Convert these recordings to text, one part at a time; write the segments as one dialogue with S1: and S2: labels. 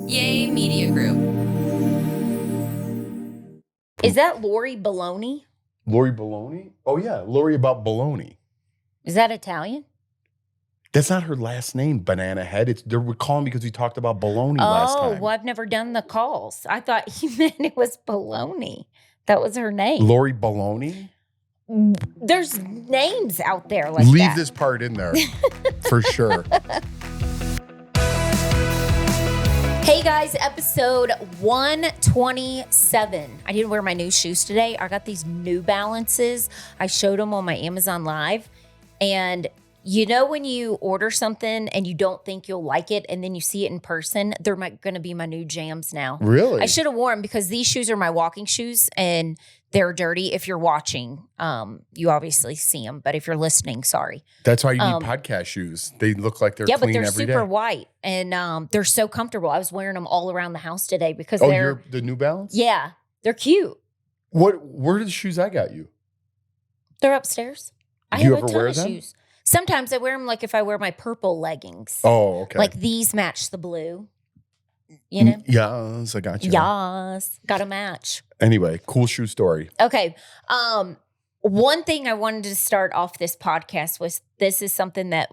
S1: Yay Media Group.
S2: Is that Lori Baloney?
S3: Lori Baloney? Oh, yeah. Lori about Baloney.
S2: Is that Italian?
S3: That's not her last name, Banana Head. We're calling because we talked about Baloney last time.
S2: Oh, well, I've never done the calls. I thought he meant it was Baloney. That was her name.
S3: Lori Baloney?
S2: There's names out there like
S3: Leave
S2: that.
S3: this part in there for sure.
S2: Hey guys, episode 127. I didn't wear my new shoes today. I got these New Balances. I showed them on my Amazon Live. And you know when you order something and you don't think you'll like it and then you see it in person, they're going to be my new jams now.
S3: Really?
S2: I should have worn them because these shoes are my walking shoes and they're dirty. If you're watching, you obviously see them. But if you're listening, sorry.
S3: That's why you need podcast shoes. They look like they're clean every day.
S2: Yeah, but they're super white and they're so comfortable. I was wearing them all around the house today because
S3: you're the New Balance?
S2: Yeah, they're cute.
S3: Where are the shoes I got you?
S2: They're upstairs.
S3: Do
S2: I
S3: you
S2: have
S3: ever
S2: a ton
S3: wear
S2: of
S3: them?
S2: shoes. Sometimes I wear them like if I wear my purple leggings.
S3: Oh, okay.
S2: Like these match the blue. You know?
S3: Yes, I got you.
S2: Yes, got to match.
S3: Anyway, cool shoe story.
S2: Okay. One thing I wanted to start off this podcast with, this is something that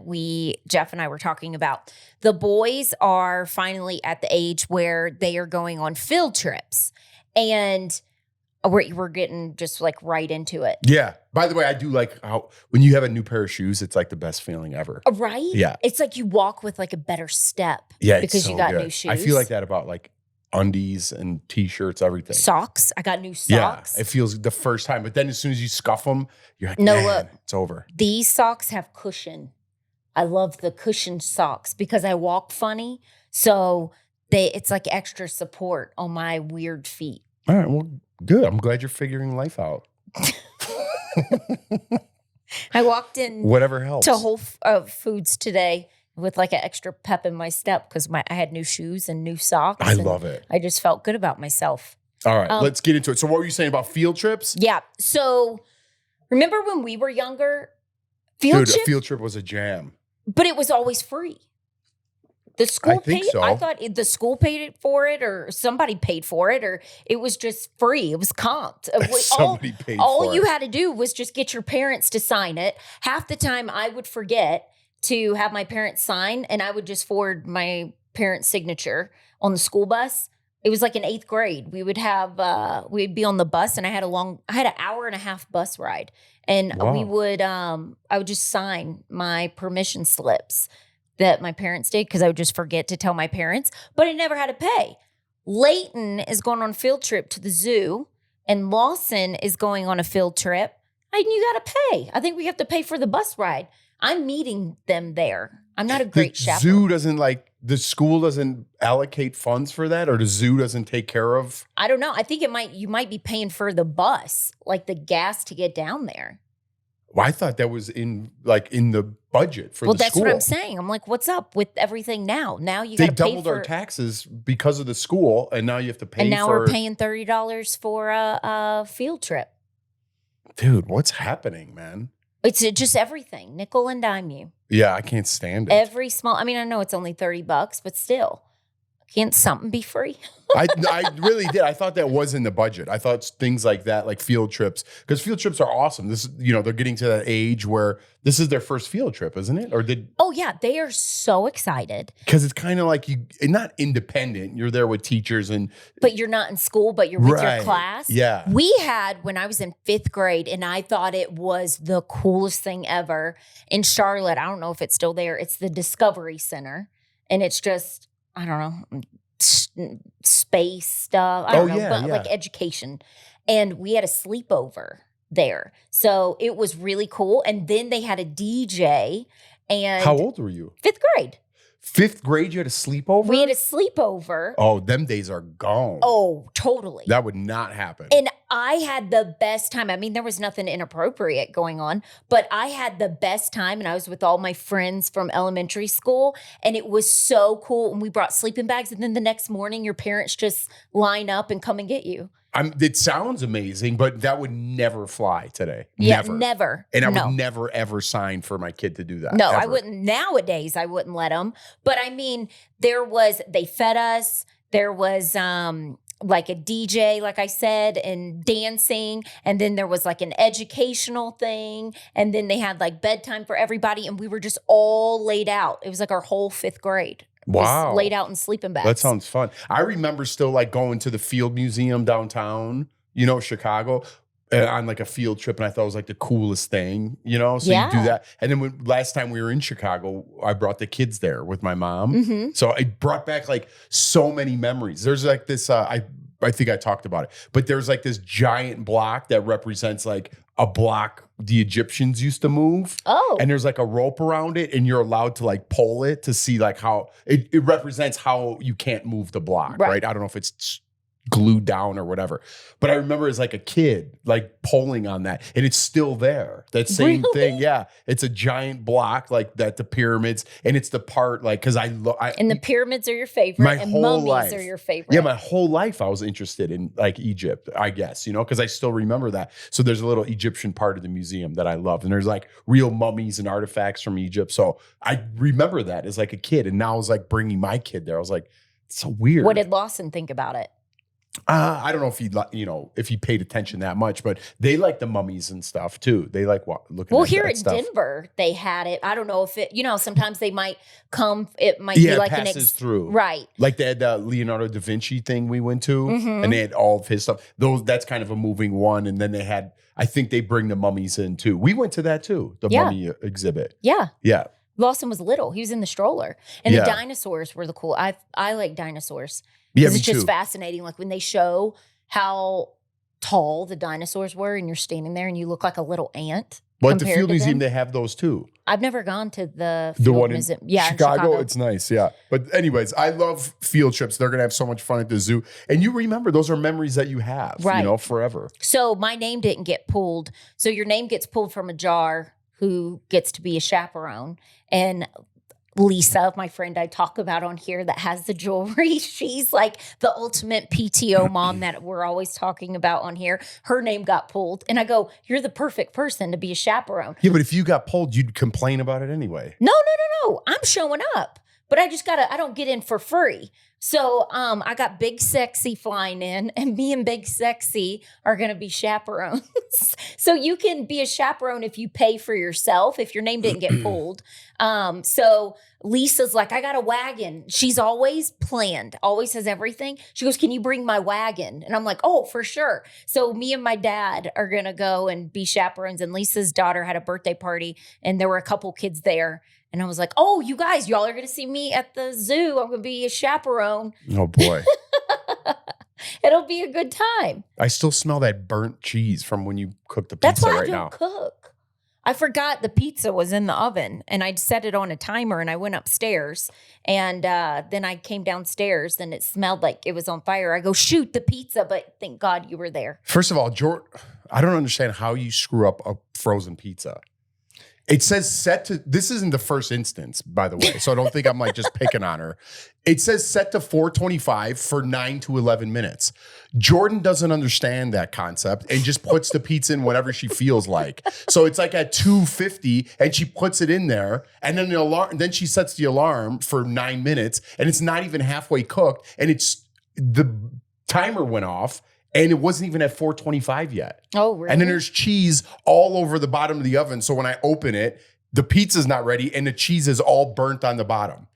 S2: Jeff and I were talking about. The boys are finally at the age where they are going on field trips. And we're getting just like right into it.
S3: Yeah. By the way, I do like how when you have a new pair of shoes, it's like the best feeling ever.
S2: Right?
S3: Yeah.
S2: It's like you walk with like a better step.
S3: Yeah.
S2: Because you got new shoes.
S3: I feel like that about like undies and t-shirts, everything.
S2: Socks. I got new socks.
S3: Yeah. It feels the first time. But then as soon as you scuff them, you're like,
S2: No,
S3: man,
S2: look.
S3: it's over.
S2: These socks have cushion. I love the cushioned socks because I walk funny. So it's like extra support on my weird feet.
S3: All right. Well, good. I'm glad you're figuring life out.
S2: I walked in
S3: Whatever helps.
S2: to Whole Foods today with like an extra pep in my step because I had new shoes and new socks.
S3: I love it.
S2: I just felt good about myself.
S3: All right. Let's get into it. So what were you saying about field trips?
S2: Yeah. So remember when we were younger?
S3: Dude, a field trip was a jam.
S2: But it was always free. The school paid.
S3: So.
S2: I thought the school paid for it, or somebody paid for it, or it was just free. It was comped.
S3: Somebody paid for it.
S2: All you had to do was just get your parents to sign it. Half the time, I would forget to have my parents sign, and I would just forward my parents' signature on the school bus. It was like in 8th grade. We would have we'd be on the bus, and I had an hour and a half bus ride, and
S3: Wow.
S2: I would just sign my permission slips that my parents did because I would just forget to tell my parents, but I never had to pay. Layton is going on a field trip to the zoo, and Lawson is going on a field trip, and you got to pay. I think we have to pay for the bus ride. I'm meeting them there. I'm not a great chaperone.
S3: The school doesn't allocate funds for that, or the zoo doesn't take care of?
S2: I don't know. I think you might be paying for the bus, like the gas to get down there.
S3: Well, I thought that was in the budget for the school.
S2: Well, that's what I'm saying. I'm like, what's up with everything now? Now you got to pay for.
S3: They doubled our taxes because of the school, and now you have to pay.
S2: And now we're paying $30 for a field trip.
S3: Dude, what's happening, man?
S2: It's just everything, nickel and dime you.
S3: Yeah, I can't stand it.
S2: Every small. I mean, I know it's only $30, but still, can't something be free?
S3: I really did. I thought that was in the budget. I thought things like that, like field trips, because field trips are awesome. This is, they're getting to that age where this is their first field trip, isn't it?
S2: Oh yeah, they are so excited
S3: because it's kind of like not independent. You're there with teachers
S2: but you're not in school, but you're with your class.
S3: Yeah,
S2: we had when I was in 5th grade, and I thought it was the coolest thing ever in Charlotte. I don't know if it's still there. It's the Discovery Center, and it's just, I don't know, space stuff. I don't know, but like education. And we had a sleepover there. So it was really cool. And then they had a DJ. And
S3: how old were you?
S2: 5th grade.
S3: 5th grade, you had a sleepover?
S2: We had a sleepover.
S3: Oh, them days are gone.
S2: Oh, totally.
S3: That would not happen.
S2: And I had the best time. I mean, there was nothing inappropriate going on, but I had the best time, and I was with all my friends from elementary school, and it was so cool. And we brought sleeping bags, and then the next morning, your parents just line up and come and get you.
S3: It sounds amazing, but that would never fly today.
S2: Yeah, never.
S3: And I would never, ever sign for my kid to do that.
S2: No,
S3: ever.
S2: I wouldn't. Nowadays, I wouldn't let them. But I mean, they fed us. There was like a DJ, like I said, and dancing. And then there was like an educational thing. And then they had like bedtime for everybody. And we were just all laid out. It was like our whole 5th grade.
S3: Wow.
S2: Was laid out in sleeping bags.
S3: That sounds fun. I remember still like going to the Field Museum downtown, Chicago, on like a field trip. And I thought it was like the coolest thing, So you do that. And then last time we were in Chicago, I brought the kids there with my mom.
S2: Mm-hmm.
S3: So it brought back like so many memories. There's like this, I think I talked about it, but there's like this giant block that represents like a block the Egyptians used to move.
S2: Oh.
S3: And there's like a rope around it and you're allowed to like pull it to see like how it represents how you can't move the block, right? I don't know if it's glued down or whatever. But I remember as like a kid, like pulling on that and it's still there. That same thing. Yeah. It's a giant block like that, the pyramids. And it's the part like, cause and
S2: the pyramids are your favorite and mummies are your favorite.
S3: Yeah. My whole life I was interested in like Egypt, I guess, cause I still remember that. So there's a little Egyptian part of the museum that I love. And there's like real mummies and artifacts from Egypt. So I remember that as like a kid. And now I was like bringing my kid there. I was like, it's so weird.
S2: What did Lawson think about it?
S3: I don't know if he paid attention that much, but they like the mummies and stuff too. They like looking.
S2: Well,
S3: at
S2: here
S3: that
S2: in
S3: stuff.
S2: Denver, they had it. I don't know if it. Sometimes they might come. It might be like
S3: it passes through,
S2: right?
S3: Like they had the Leonardo da Vinci thing we went to, and they had all of his stuff. That's kind of a moving one, and then they had. I think they bring the mummies in too. We went to that too, the mummy exhibit.
S2: Yeah,
S3: yeah.
S2: Lawson was little. He was in the stroller, and the dinosaurs were the cool. I like dinosaurs.
S3: Yeah,
S2: it's just fascinating. Like when they show how tall the dinosaurs were and you're standing there and you look like a little ant.
S3: Well, at the Field Museum, they have those too.
S2: I've never gone to the
S3: one
S2: Museum.
S3: In Chicago. It's nice, yeah. But anyways, I love field trips. They're going to have so much fun at the zoo. And you remember, those are memories that you have, forever.
S2: So my name didn't get pulled. So your name gets pulled from a jar. Who gets to be a chaperone? And Lisa, my friend I talk about on here that has the jewelry, she's like the ultimate PTO mom that we're always talking about on here. Her name got pulled. And I go, you're the perfect person to be a chaperone.
S3: Yeah, but if you got pulled, you'd complain about it anyway.
S2: No. I'm showing up. But I don't get in for free. So I got Big Sexy flying in, and me and Big Sexy are going to be chaperones. So you can be a chaperone if you pay for yourself, if your name didn't get pulled. So Lisa's like, I got a wagon. She's always planned, always has everything. She goes, can you bring my wagon? And I'm like, oh, for sure. So me and my dad are going to go and be chaperones. And Lisa's daughter had a birthday party, and there were a couple kids there. And I was like, oh, you guys, y'all are going to see me at the zoo. I'm going to be a chaperone.
S3: Oh, boy.
S2: It'll be a good time.
S3: I still smell that burnt cheese from when you cooked the
S2: That's
S3: pizza
S2: why
S3: right
S2: I
S3: now.
S2: don't cook. I forgot the pizza was in the oven, and I'd set it on a timer, and I went upstairs. And then I came downstairs, and it smelled like it was on fire. I go, shoot the pizza, but thank God you were there.
S3: First of all, I don't understand how you screw up a frozen pizza. It says this isn't the first instance, by the way, so I don't think I'm like just picking on her. It says set to 425 for 9 to 11 minutes. Jordan doesn't understand that concept and just puts the pizza in whatever she feels like. So it's like at 250 and she puts it in there, and then then she sets the alarm for 9 minutes, and it's not even halfway cooked, and the timer went off. And it wasn't even at 425 yet.
S2: Oh, really?
S3: And then there's cheese all over the bottom of the oven. So when I open it, the pizza's not ready and the cheese is all burnt on the bottom.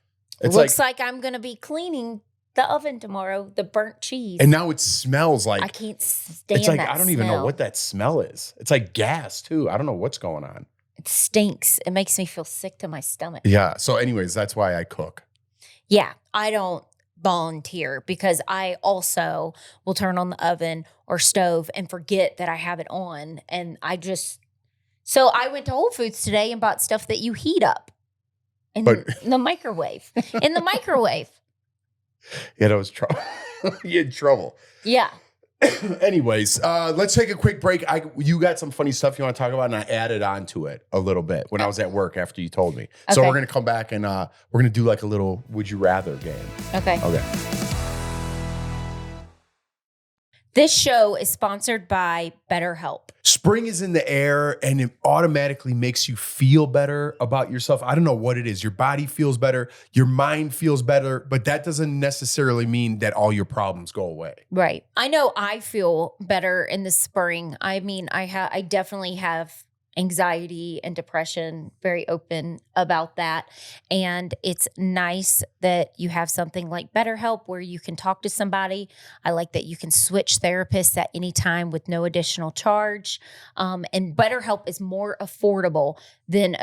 S2: It looks like I'm going to be cleaning the oven tomorrow, the burnt cheese.
S3: And now it smells like...
S2: I can't stand
S3: it's like,
S2: that
S3: I don't even know what that smell is. It's like gas, too. I don't know what's going on.
S2: It stinks. It makes me feel sick to my stomach.
S3: Yeah. So anyways, that's why I cook.
S2: Yeah. I don't volunteer because I also will turn on the oven or stove and forget that I have it on. And so I went to Whole Foods today and bought stuff that you heat up in the microwave. In the microwave.
S3: Yeah, that was trouble. You had trouble.
S2: Yeah.
S3: Anyways, let's take a quick break. You got some funny stuff you want to talk about, and I added on to it a little bit when I was at work after you told me. Okay. So we're going to come back and we're going to do like a little Would You Rather game.
S2: Okay. This show is sponsored by BetterHelp.
S3: Spring is in the air and it automatically makes you feel better about yourself. I don't know what it is. Your body feels better. Your mind feels better, but that doesn't necessarily mean that all your problems go away.
S2: Right. I know I feel better in the spring. I mean, I definitely have anxiety and depression, very open about that. And it's nice that you have something like BetterHelp where you can talk to somebody. I like that you can switch therapists at any time with no additional charge. And BetterHelp is more affordable than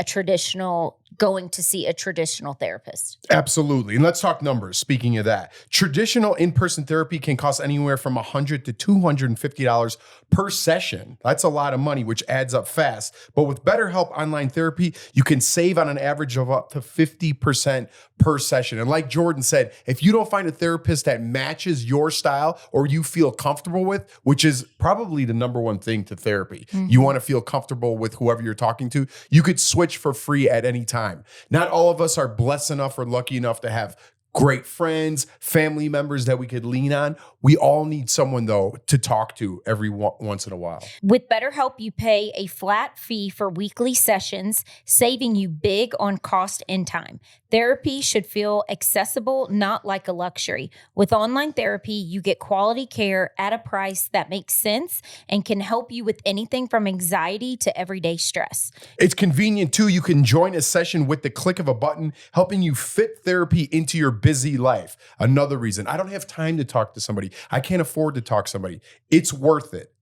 S2: going to see a traditional therapist.
S3: Absolutely. And let's talk numbers. Speaking of that, traditional in-person therapy can cost anywhere from $100 to $250 per session. That's a lot of money, which adds up fast. But with BetterHelp Online Therapy, you can save on an average of up to 50% per session. And like Jordan said, if you don't find a therapist that matches your style or you feel comfortable with, which is probably the number one thing to therapy, you want to feel comfortable with whoever you're talking to, you could switch for free at any time. Not all of us are blessed enough or lucky enough to have great friends, family members that we could lean on. We all need someone, though, to talk to every once in a while.
S2: With BetterHelp, you pay a flat fee for weekly sessions, saving you big on cost and time. Therapy should feel accessible, not like a luxury. With online therapy, you get quality care at a price that makes sense and can help you with anything from anxiety to everyday stress.
S3: It's convenient, too. You can join a session with the click of a button, helping you fit therapy into your busy life. Another reason, I don't have time to talk to somebody. I can't afford to talk to somebody. It's worth it.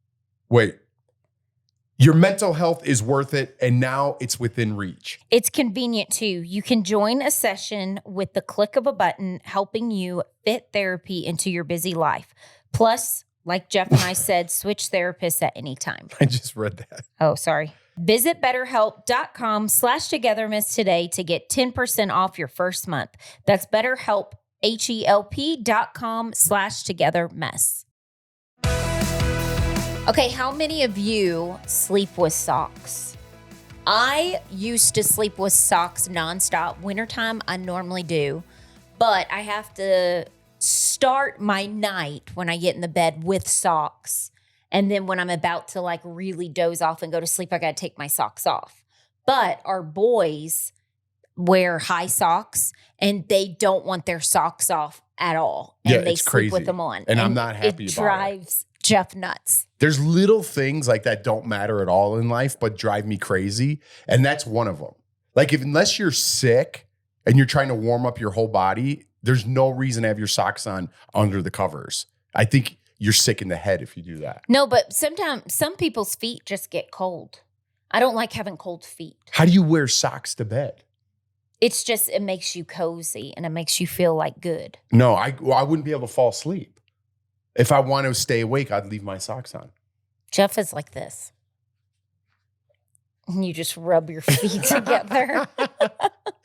S3: Wait. Your mental health is worth it, and now it's within reach.
S2: It's convenient, too. You can join a session with the click of a button, helping you fit therapy into your busy life. Plus, like Jeff and I said, switch therapists at any time.
S3: I just read that.
S2: Oh, sorry. Visit BetterHelp.com/TogetherMess today to get 10% off your first month. That's BetterHelp, HELP.com/TogetherMess. Okay, how many of you sleep with socks? I used to sleep with socks nonstop. Wintertime, I normally do. But I have to start my night when I get in the bed with socks. And then when I'm about to like really doze off and go to sleep, I got to take my socks off. But our boys wear high socks and they don't want their socks off at all. And they sleep with them on.
S3: And I'm not happy about it.
S2: It drives Jeff nuts.
S3: There's little things like that don't matter at all in life, but drive me crazy. And that's one of them. Like unless you're sick and you're trying to warm up your whole body, there's no reason to have your socks on under the covers. I think you're sick in the head if you do that.
S2: No, but sometimes some people's feet just get cold. I don't like having cold feet.
S3: How do you wear socks to bed?
S2: It's just, it makes you cozy and it makes you feel like good.
S3: No, I wouldn't be able to fall asleep. If I want to stay awake, I'd leave my socks on.
S2: Jeff is like this. And you just rub your feet together.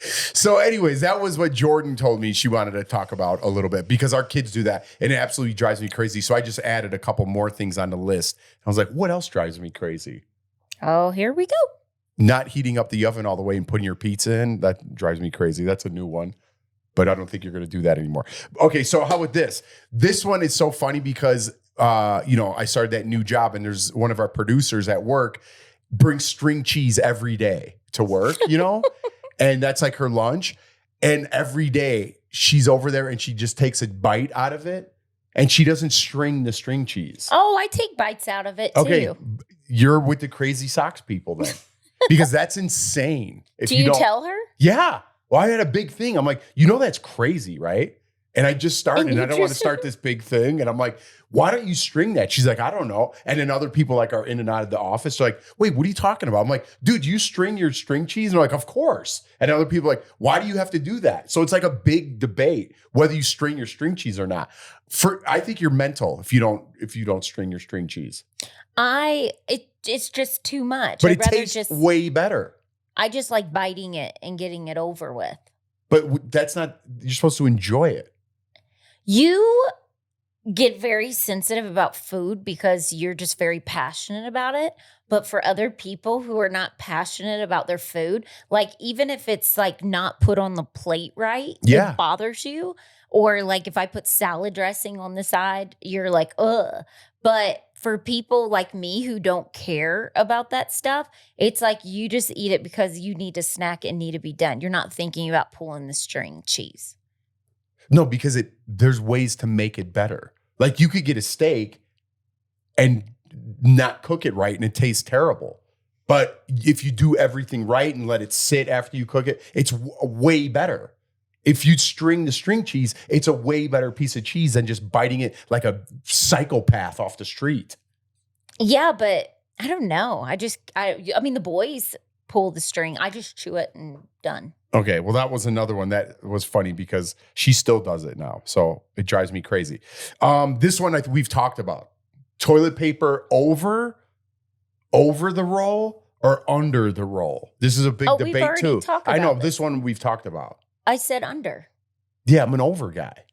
S3: So anyways, that was what Jordan told me she wanted to talk about a little bit because our kids do that and it absolutely drives me crazy. So I just added a couple more things on the list. I was like, what else drives me crazy?
S2: Oh, here we go.
S3: Not heating up the oven all the way and putting your pizza in. That drives me crazy. That's a new one. But I don't think you're going to do that anymore. Okay, so how about this? This one is so funny because, I started that new job and there's one of our producers at work brings string cheese every day to work, and that's like her lunch. And every day she's over there and she just takes a bite out of it and she doesn't string the string cheese.
S2: Oh, I take bites out of it too.
S3: You're with the crazy socks people then because that's insane.
S2: Do you tell her?
S3: Yeah. Well, I had a big thing. I'm like, that's crazy, right? And I just started and I don't want to start this big thing. And I'm like, why don't you string that? She's like, I don't know. And then other people like are in and out of the office. They're like, wait, what are you talking about? I'm like, dude, you string your string cheese? And they're like, of course. And other people are like, why do you have to do that? So it's like a big debate whether you string your string cheese or not. I think you're mental if you don't string your string cheese.
S2: It's just too much.
S3: But it tastes way better.
S2: I just like biting it and getting it over with.
S3: But that's not, you're supposed to enjoy it.
S2: You get very sensitive about food because you're just very passionate about it. But for other people who are not passionate about their food, like even if it's like not put on the plate right, it bothers you. Or like if I put salad dressing on the side, you're like, ugh. But for people like me who don't care about that stuff, it's like you just eat it because you need a snack and need to be done. You're not thinking about pulling the string cheese.
S3: No, because there's ways to make it better. Like you could get a steak and not cook it right and it tastes terrible. But if you do everything right and let it sit after you cook it, it's way better. If you string the string cheese, it's a way better piece of cheese than just biting it like a psychopath off the street.
S2: Yeah, but I don't know. I mean, the boys pull the string. I just chew it and done.
S3: Okay, well, that was another one that was funny because she still does it now. So it drives me crazy. This one we've talked about. Toilet paper over the roll or under the roll. This is a big debate
S2: we've already
S3: too.
S2: talked
S3: I know
S2: about
S3: this one we've talked about.
S2: I said under.
S3: Yeah, I'm an over guy.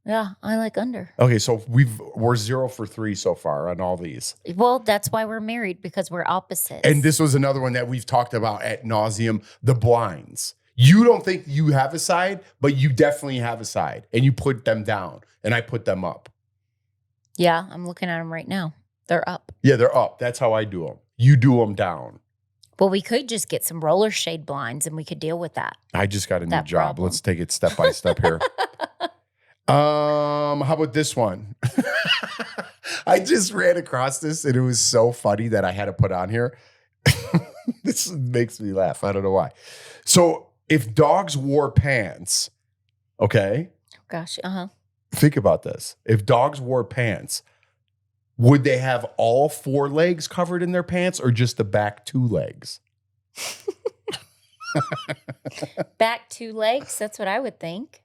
S2: Yeah, I like under.
S3: Okay, so we're 0 for 3 so far on all these.
S2: Well, that's why we're married, because we're opposites.
S3: And this was another one that we've talked about ad nauseum, the blinds. You don't think you have a side, but you definitely have a side. And you put them down, and I put them up.
S2: Yeah, I'm looking at them right now. They're up.
S3: Yeah, they're up. That's how I do them. You do them down.
S2: Well, we could just get some roller shade blinds and we could deal with that.
S3: I just got a new job.
S2: Problem.
S3: Let's take it step by step here. How about this one? I just ran across this and it was so funny that I had to put on here. This makes me laugh. I don't know why. So if dogs wore pants, okay?
S2: Gosh,
S3: Think about this. If dogs wore pants, would they have all 4 legs covered in their pants or just the back 2 legs?
S2: Back 2 legs? That's what I would think.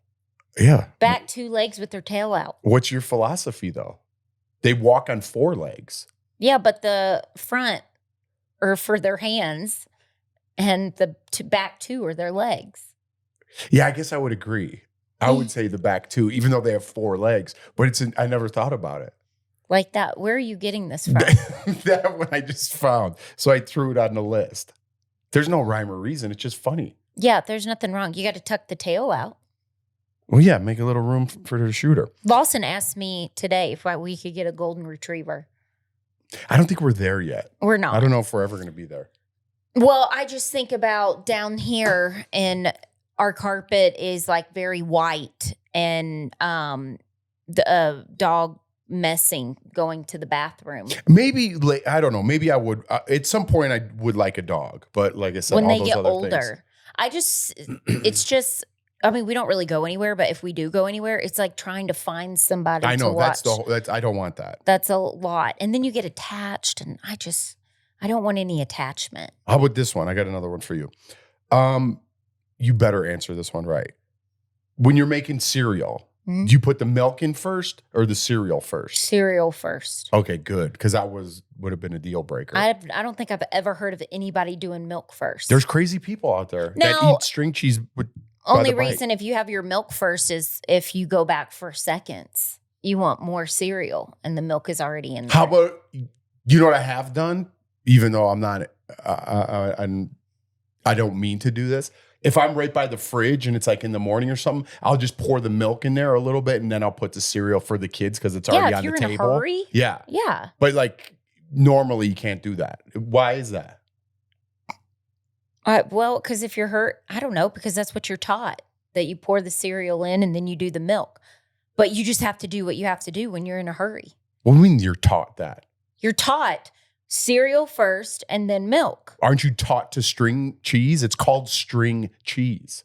S3: Yeah.
S2: Back 2 legs with their tail out.
S3: What's your philosophy, though? They walk on 4 legs.
S2: Yeah, but the front are for their hands and the back 2 are their legs.
S3: Yeah, I guess I would agree. I would say the back 2, even though they have 4 legs. But I never thought about it.
S2: Like that. Where are you getting this from?
S3: That one I just found. So I threw it on the list. There's no rhyme or reason. It's just funny.
S2: Yeah, there's nothing wrong. You got to tuck the tail out.
S3: Well, yeah, make a little room for the shooter.
S2: Lawson asked me today if we could get a golden retriever.
S3: I don't think we're there yet.
S2: We're not.
S3: I don't know if we're ever going to be there.
S2: Well, I just think about down here, and our carpet is like very white, and the dog messing going to the bathroom.
S3: Maybe, I don't know. Maybe I would. At some point, I would like a dog. But like I said,
S2: when
S3: all
S2: they
S3: those
S2: get
S3: other
S2: older, it's just. I mean, we don't really go anywhere, but if we do go anywhere, it's like trying to find somebody
S3: I know,
S2: to watch.
S3: I don't want that.
S2: That's a lot. And then you get attached, and I don't want any attachment.
S3: How about this one? I got another one for you. You better answer this one right. When you're making cereal, do you put the milk in first or the cereal first?
S2: Cereal first.
S3: Okay, good. Because that would have been a deal breaker.
S2: I don't think I've ever heard of anybody doing milk first.
S3: There's crazy people out there that eat string cheese with
S2: only reason if you have your milk first is if you go back for seconds. You want more cereal and the milk is already in there.
S3: How about, you know what I have done? Even though I'm not, I don't mean to do this. If I'm right by the fridge and it's like in the morning or something, I'll just pour the milk in there a little bit and then I'll put the cereal for the kids because it's already on the table.
S2: Yeah, if you're in a hurry.
S3: Yeah.
S2: Yeah.
S3: But like normally you can't do that. Why is that?
S2: Well, because if you're hurt, I don't know, because that's what you're taught, that you pour the cereal in and then you do the milk. But you just have to do what you have to do when you're in a hurry.
S3: What do you mean you're taught that?
S2: You're taught cereal first and then milk.
S3: Aren't you taught to string cheese? It's called string cheese.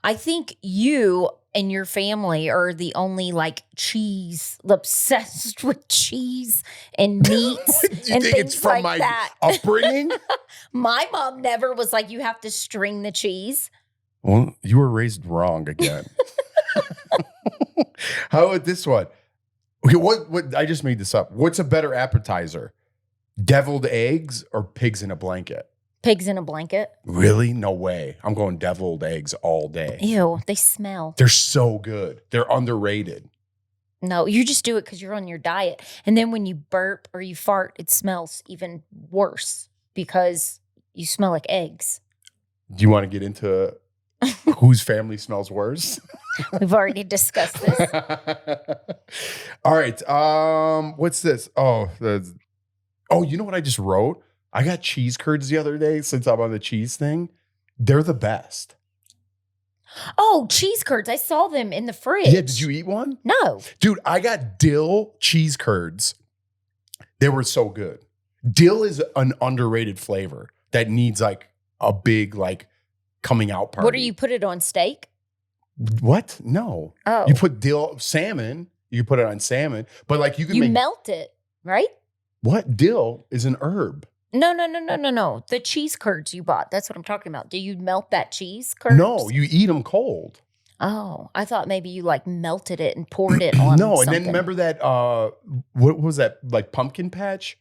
S2: I think you and your family are the only like cheese, obsessed with cheese and meats.
S3: You
S2: and
S3: think
S2: things
S3: it's from
S2: like
S3: my
S2: that.
S3: upbringing?
S2: My mom never was like, you have to string the cheese.
S3: Well, you were raised wrong again. How about this one? Okay, what? I just made this up. What's a better appetizer? Deviled eggs or pigs in a blanket?
S2: Pigs in a blanket.
S3: Really? No way. I'm going deviled eggs all day.
S2: Ew, they smell.
S3: They're so good. They're underrated.
S2: No, you just do it because you're on your diet. And then when you burp or you fart, it smells even worse because you smell like eggs.
S3: Do you want to get into whose family smells worse?
S2: We've already discussed this.
S3: All right. What's this? Oh, you know what I just wrote? I got cheese curds the other day since I'm on the cheese thing. They're the best.
S2: Oh, cheese curds. I saw them in the fridge.
S3: Yeah, did you eat one?
S2: No.
S3: Dude, I got dill cheese curds. They were so good. Dill is an underrated flavor that needs like a big like coming out party.
S2: What do you put it on steak?
S3: What? No.
S2: Oh.
S3: You put dill salmon. You put it on salmon, but like you can
S2: melt it, right?
S3: What? Dill is an herb.
S2: No. The cheese curds you bought. That's what I'm talking about. Do you melt that cheese curds?
S3: No, you eat them cold.
S2: Oh, I thought maybe you like melted it and poured it on
S3: No,
S2: something.
S3: and then remember that, what was that, like pumpkin patch?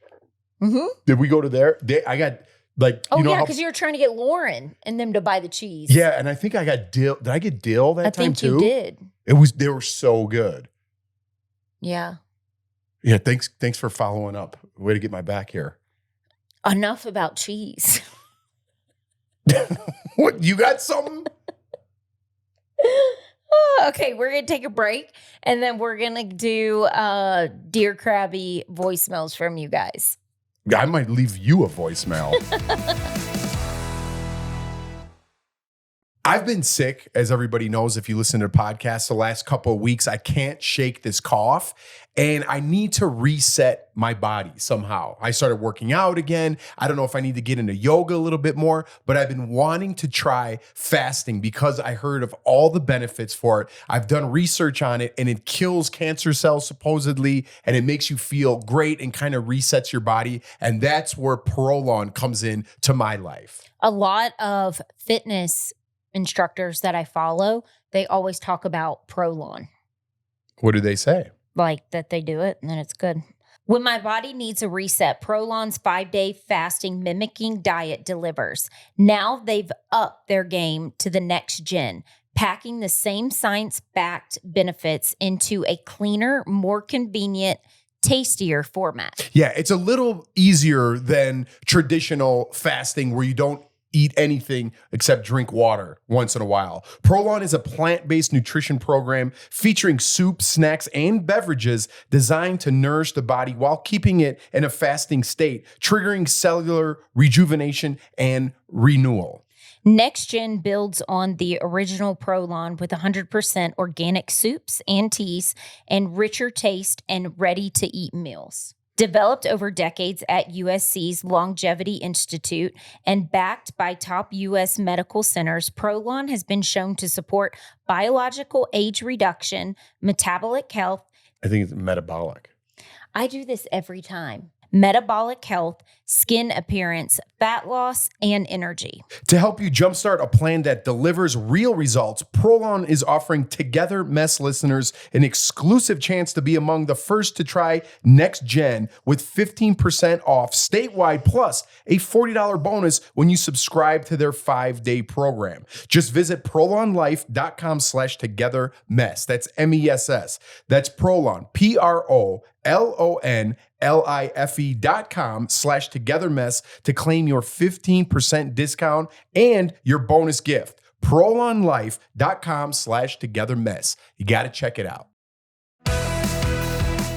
S2: Mm-hmm.
S3: Did we go to there? I got like,
S2: you know, because you were trying to get Lauren and them to buy the cheese.
S3: Yeah, and I think I got dill. Did I get dill that time too?
S2: I think you did.
S3: They were so good.
S2: Yeah.
S3: Yeah, thanks for following up. Way to get my back here.
S2: Enough about cheese.
S3: What, you got something?
S2: Okay, we're going to take a break, and then we're going to do Dear Krabby voicemails from you guys.
S3: I might leave you a voicemail. I've been sick, as everybody knows, if you listen to podcasts the last couple of weeks. I can't shake this cough, and I need to reset my body somehow. I started working out again. I don't know if I need to get into yoga a little bit more, but I've been wanting to try fasting because I heard of all the benefits for it. I've done research on it, and it kills cancer cells supposedly, and it makes you feel great and kind of resets your body, and that's where Prolon comes in to my life.
S2: A lot of fitness instructors that I follow, they always talk about Prolon.
S3: What do they say?
S2: Like that they do it and then it's good. When my body needs a reset, Prolon's 5-day fasting mimicking diet delivers. Now they've upped their game to the next gen, packing the same science-backed benefits into a cleaner, more convenient, tastier format.
S3: Yeah, it's a little easier than traditional fasting where you don't eat anything except drink water once in a while. Prolon is a plant-based nutrition program featuring soups, snacks, and beverages designed to nourish the body while keeping it in a fasting state, triggering cellular rejuvenation and renewal.
S2: Next Gen builds on the original Prolon with 100% organic soups and teas and richer taste and ready-to-eat meals. Developed over decades at USC's Longevity Institute and backed by top U.S. medical centers, Prolon has been shown to support biological age reduction, metabolic health.
S3: I think it's metabolic.
S2: I do this every time. Metabolic health, skin appearance, fat loss, and energy.
S3: To help you jumpstart a plan that delivers real results, Prolon is offering TogetherMess listeners an exclusive chance to be among the first to try Next Gen with 15% off statewide plus a $40 bonus when you subscribe to their 5-day program. Just visit prolonlife.com/togetherness. That's MESS. That's Prolon, PROLONLIFE.com/togetherness to claim your 15% discount and your bonus gift. prolonlife.com/togetherness. You got to check it out.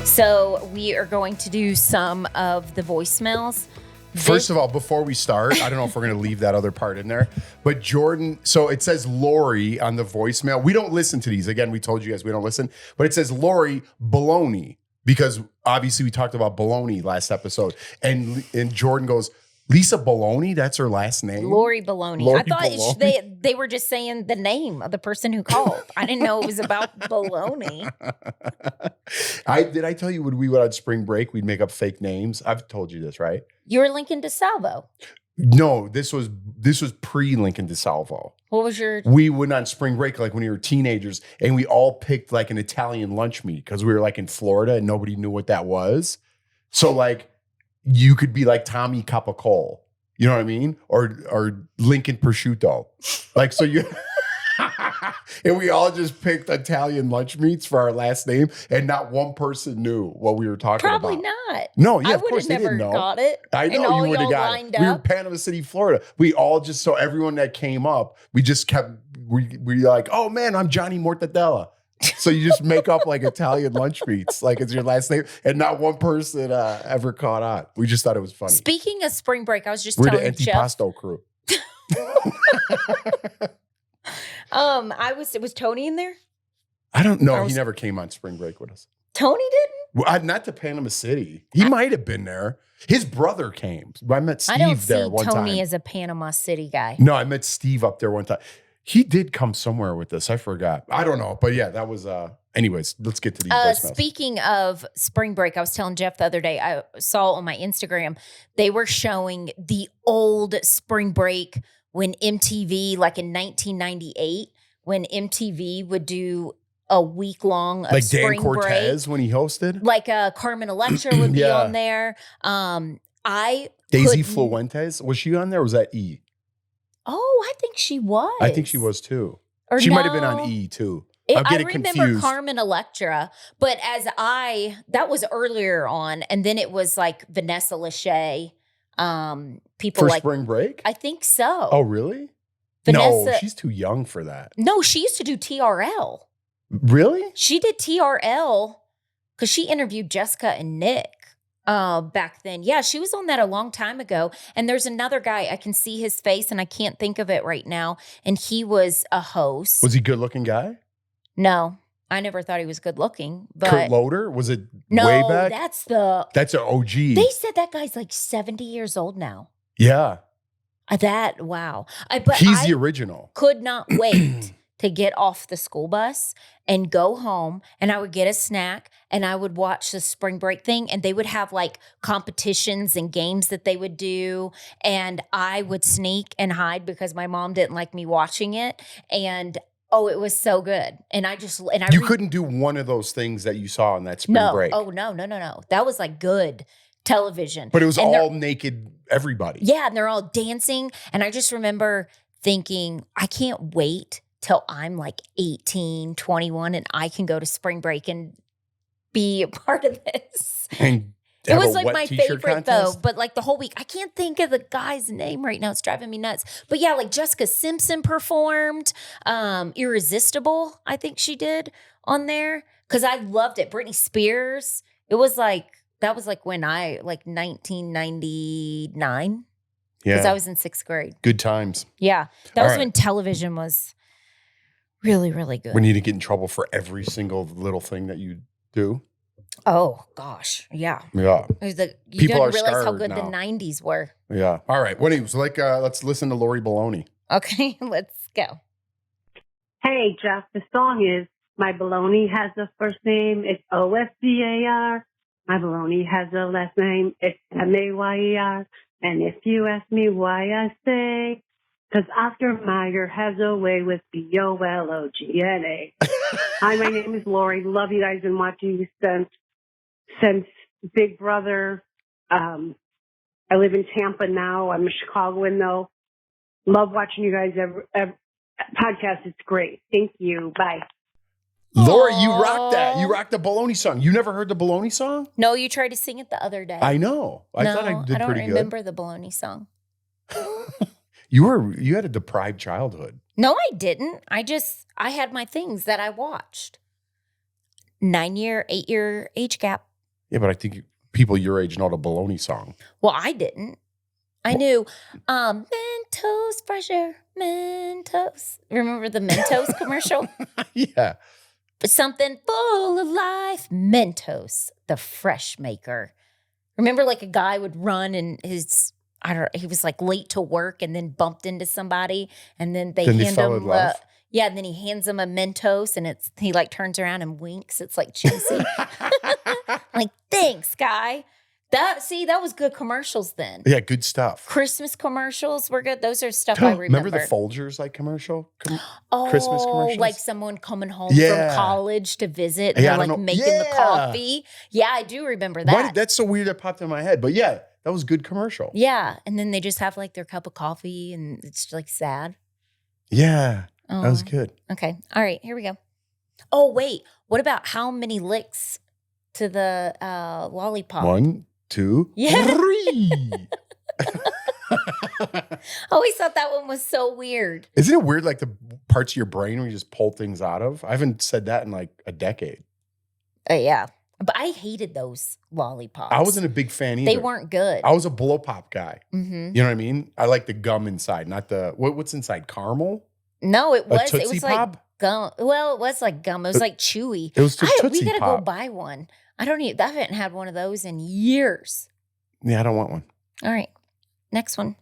S2: So we are going to do some of the voicemails.
S3: First of all, before we start, I don't know if we're going to leave that other part in there, but Jordan, so it says Lori on the voicemail. We don't listen to these. Again, we told you guys we don't listen, but it says Lori Baloney. Because obviously we talked about Baloney last episode. And Jordan goes, Lisa Baloney, that's her last name?
S2: Lori Baloney.
S3: Lori
S2: I thought
S3: Baloney?
S2: they were just saying the name of the person who called. I didn't know it was about Baloney.
S3: Did I tell you when we went on spring break, we'd make up fake names? I've told you this, right?
S2: You were Lincoln DeSalvo.
S3: No, this was pre-Lincoln DeSalvo.
S2: What was your...
S3: We went on spring break like when we were teenagers, and we all picked like an Italian lunch meat because we were like in Florida and nobody knew what that was. So like you could be like Tommy Capacol, you know what I mean? Or Lincoln Prosciutto. Like so you and we all just picked Italian lunch meats for our last name, and not one person knew what we were talking about.
S2: Probably not.
S3: No, yeah,
S2: I
S3: of course they didn't know.
S2: Got it.
S3: I know you would have got it. We were in Panama City, Florida. We all just, so everyone that came up, we just kept we like, oh man, I'm Johnny Mortadella. So you just make up like Italian lunch meats, like it's your last name, and not one person ever caught on. We just thought it was funny.
S2: Speaking of spring break, I was just
S3: We're the
S2: telling Jeff.
S3: antipasto crew.
S2: Was Tony in there?
S3: I don't know. He never came on spring break with us.
S2: Tony didn't?
S3: Well, not to Panama City. He might have been there. His brother came. I met Steve there one time.
S2: I don't see Tony as a Panama City guy.
S3: No, I met Steve up there one time. He did come somewhere with us. I forgot. I don't know. But yeah, that was anyways, let's get to these voicemails.
S2: Speaking of spring break, I was telling Jeff the other day, I saw on my Instagram, they were showing the old spring break when MTV, like in 1998, when MTV would do a week long of
S3: like
S2: spring
S3: Dan Cortez
S2: break.
S3: When he hosted,
S2: like Carmen Electra would be on there. Daisy
S3: Fluentes, was she on there? Or was that E?
S2: Oh, I think she was.
S3: I think she was too.
S2: Or
S3: she might have been on E too. I'm getting confused. I remember
S2: Carmen Electra, but that was earlier on, and then it was like Vanessa Lachey. People
S3: for
S2: like
S3: spring break.
S2: I think so.
S3: Oh, really?
S2: Vanessa,
S3: no, she's too young for that.
S2: No, she used to do TRL.
S3: Really?
S2: She did TRL because she interviewed Jessica and Nick back then. Yeah, she was on that a long time ago. And there's another guy, I can see his face and I can't think of it right now. And he was a host.
S3: Was he a good looking guy?
S2: No, I never thought he was good looking. But
S3: Kurt Loder? Was it way back?
S2: That's
S3: an OG.
S2: They said that guy's like 70 years old now.
S3: Yeah.
S2: Wow.
S3: He's the original.
S2: Could not wait to get off the school bus and go home, and I would get a snack and I would watch the spring break thing, and they would have like competitions and games that they would do, and I would sneak and hide because my mom didn't like me watching it, and it was so good. And you
S3: couldn't do one of those things that you saw in that spring break.
S2: Oh, no. That was like good television.
S3: But it was all naked everybody.
S2: Yeah, and they're all dancing, and I just remember thinking, I can't wait till I'm like 18, 21, and I can go to spring break and be a part of this.
S3: And
S2: it was like my favorite though, but like the whole week, I can't think of the guy's name right now. It's driving me nuts. But yeah, like Jessica Simpson performed, Irresistible, I think she did on there. Cause I loved it. Britney Spears. It was like, that was like when 1999. Yeah. Cause I was in 6th grade.
S3: Good times.
S2: Yeah. That was when television was really, really good.
S3: We need to get in trouble for every single little thing that you do.
S2: Oh, gosh. Yeah.
S3: Yeah.
S2: You didn't realize how good the 90s were.
S3: Yeah. All right. What was like, let's listen to Lori Baloney.
S2: Okay. Let's go.
S1: Hey, Jeff. The song is My Baloney Has a First Name. It's O-S-C-A-R. My Baloney has a last name. It's M-A-Y-E-R. And if you ask me why I say, because Oscar Mayer has a way with B-O-L-O-G-N-A. Hi, my name is Lori. Love you guys and watching you since Big Brother. I live in Tampa now. I'm a Chicagoan, though. Love watching you guys every podcast. It's great. Thank you. Bye.
S3: Lori, you rocked that. You rocked the Baloney song. You never heard the Baloney song?
S2: No, you tried to sing it the other day.
S3: I know. I thought I did pretty good.
S2: I don't remember the Baloney song.
S3: You had a deprived childhood.
S2: No, I didn't. I had my things that I watched. 9-year, 8-year age gap.
S3: Yeah, but I think people your age know the Baloney song.
S2: Well, I didn't. I knew Mentos, fresher, Mentos. Remember the Mentos commercial?
S3: Yeah.
S2: Something full of life. Mentos, the fresh maker. Remember like a guy would run and he was like late to work and then bumped into somebody and then they hand him and then he hands him a Mentos and he like turns around and winks. It's like cheesy. Like, thanks, guy. That was good commercials then.
S3: Yeah, good stuff.
S2: Christmas commercials were good. Those are stuff I remember.
S3: Remember the Folgers like commercial?
S2: Christmas commercials? Like someone coming home from college to visit and they're like making the coffee. Yeah, I do remember that.
S3: That's so weird that popped in my head. But yeah, that was a good commercial.
S2: Yeah, and then they just have like their cup of coffee and it's like sad.
S3: Yeah, that was good.
S2: Okay, all right, here we go. Oh, wait, what about how many licks to the lollipop?
S3: 1, 2, 3.
S2: I always thought that one was so weird.
S3: Isn't it weird, like the parts of your brain where you just pull things out of? I haven't said that in like a decade.
S2: Yeah. But I hated those lollipops.
S3: I wasn't a big fan either.
S2: They weren't good.
S3: I was a blow pop guy.
S2: Mm-hmm.
S3: You know what I mean? I like the gum inside, not the what's inside, caramel?
S2: No, it was
S3: Tootsie Pop?
S2: like gum. Well, it was like gum. It was like chewy.
S3: It was just Tootsie
S2: We gotta
S3: Pop.
S2: go buy one. I haven't had one of those in years.
S3: Yeah, I don't want one.
S2: All right. Next one.